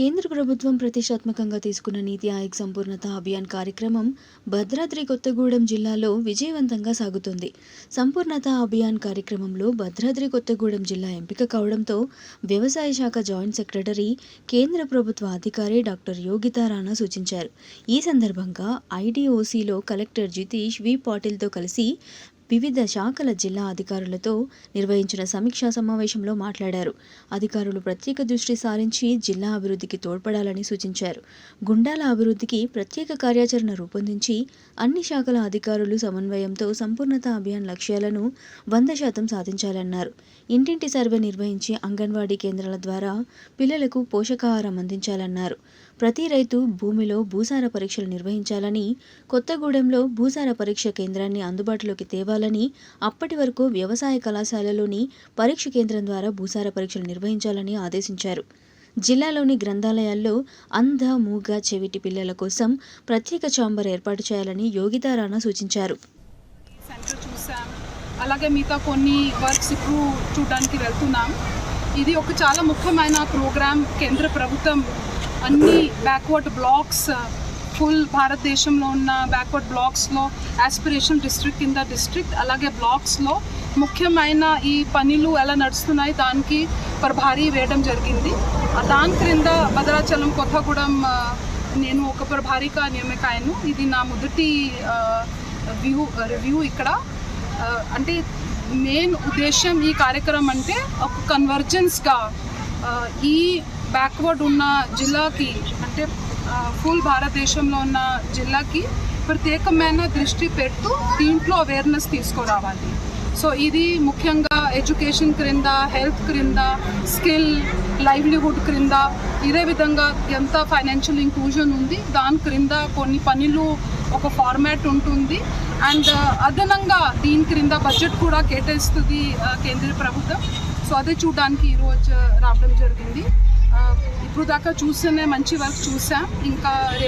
కేంద్ర ప్రభుత్వం ప్రతిష్టాత్మకంగా తీసుకున్న నీతి ఆయోగ్ సంపూర్ణత అభియాన్ కార్యక్రమం భద్రాద్రి కొత్తగూడెం జిల్లాలో విజయవంతంగా సాగుతుంది. సంపూర్ణత అభియాన్ కార్యక్రమంలో భద్రాద్రి కొత్తగూడెం జిల్లా ఎంపిక కావడంతో వ్యవసాయ శాఖ జాయింట్ సెక్రటరీ, కేంద్ర ప్రభుత్వ అధికారి డాక్టర్ యోగితా రాణా సూచించారు. ఈ సందర్భంగా ఐడీఓసీలో కలెక్టర్ జితేష్ వి పాటిల్తో కలిసి వివిధ శాఖల జిల్లా అధికారులతో నిర్వహించిన సమీక్షా సమావేశంలో మాట్లాడారు. అధికారులు ప్రత్యేక దృష్టి సారించి జిల్లా అభివృద్ధికి తోడ్పడాలని సూచించారు. గుండాల అభివృద్ధికి ప్రత్యేక కార్యాచరణ రూపొందించి అన్ని శాఖల అధికారులు సమన్వయంతో సంపూర్ణత అభియాన్ లక్ష్యాలను 100% సాధించాలన్నారు. ఇంటింటి సర్వే నిర్వహించి అంగన్వాడీ కేంద్రాల ద్వారా పిల్లలకు పోషకాహారం అందించాలన్నారు. ప్రతి రైతు భూమిలో భూసార పరీక్షలు నిర్వహించాలని, కొత్తగూడెంలో భూసార పరీక్ష కేంద్రాన్ని అందుబాటులోకి తేవాలని, అప్పటి వరకు వ్యవసాయ కళాశాలలోని పరీక్ష కేంద్రం ద్వారా భూసార పరీక్షలు నిర్వహించాలని ఆదేశించారు. జిల్లాలోని గ్రంథాలయాల్లో అంధ, మూగ, చెవిటి పిల్లల కోసం ప్రత్యేక ఛాంబర్ ఏర్పాటు చేయాలని యోగితా రాణా సూచించారు. అలాగే మిగతా కొన్ని వర్క్స్ ఇప్పుడు చూడడానికి వెళ్తున్నాం. ఇది ఒక చాలా ముఖ్యమైన ప్రోగ్రామ్. కేంద్ర ప్రభుత్వం అన్ని బ్యాక్వర్డ్ బ్లాక్స్, ఫుల్ భారతదేశంలో ఉన్న బ్యాక్వర్డ్ బ్లాక్స్లో ఆస్పిరేషన్ డిస్ట్రిక్ట్ కింద డిస్ట్రిక్ట్ అలాగే బ్లాక్స్లో ముఖ్యమైన ఈ పనులు ఎలా నడుస్తున్నాయి దానికి ప్రభారీ వేయడం జరిగింది. దాని క్రింద భద్రాచలం, కొత్తగూడెం నేను ఒక ప్రభారీగా నియమికాయను. ఇది నా మొదటి రివ్యూ ఇక్కడ. అంటే మెయిన్ ఉద్దేశం ఈ కార్యక్రమం అంటే ఒక కన్వర్జెన్స్గా ఈ బ్యాక్వర్డ్ ఉన్న జిల్లాకి, అంటే ఫుల్ భారతదేశంలో ఉన్న జిల్లాకి ప్రత్యేకమైన దృష్టి పెడుతూ దీంట్లో అవేర్నెస్ తీసుకురావాలి. సో ఇది ముఖ్యంగా ఎడ్యుకేషన్ క్రింద, హెల్త్ క్రింద, స్కిల్, లైవ్లీహుడ్ క్రింద, ఇదే విధంగా ఎంత ఫైనాన్షియల్ ఇంక్లూజన్ ఉంది దాని క్రింద కొన్ని పనులు ఒక ఫార్మాట్ ఉంటుంది. అండ్ అదనంగా దీని క్రింద బడ్జెట్ కూడా కేటాయిస్తుంది కేంద్ర ప్రభుత్వం. సో అదే చూడడానికి ఈరోజు రావడం జరిగింది. ఇప్పుడు దాకా చూస్తేనే మంచి వర్క్ చూసాం. ఇంకా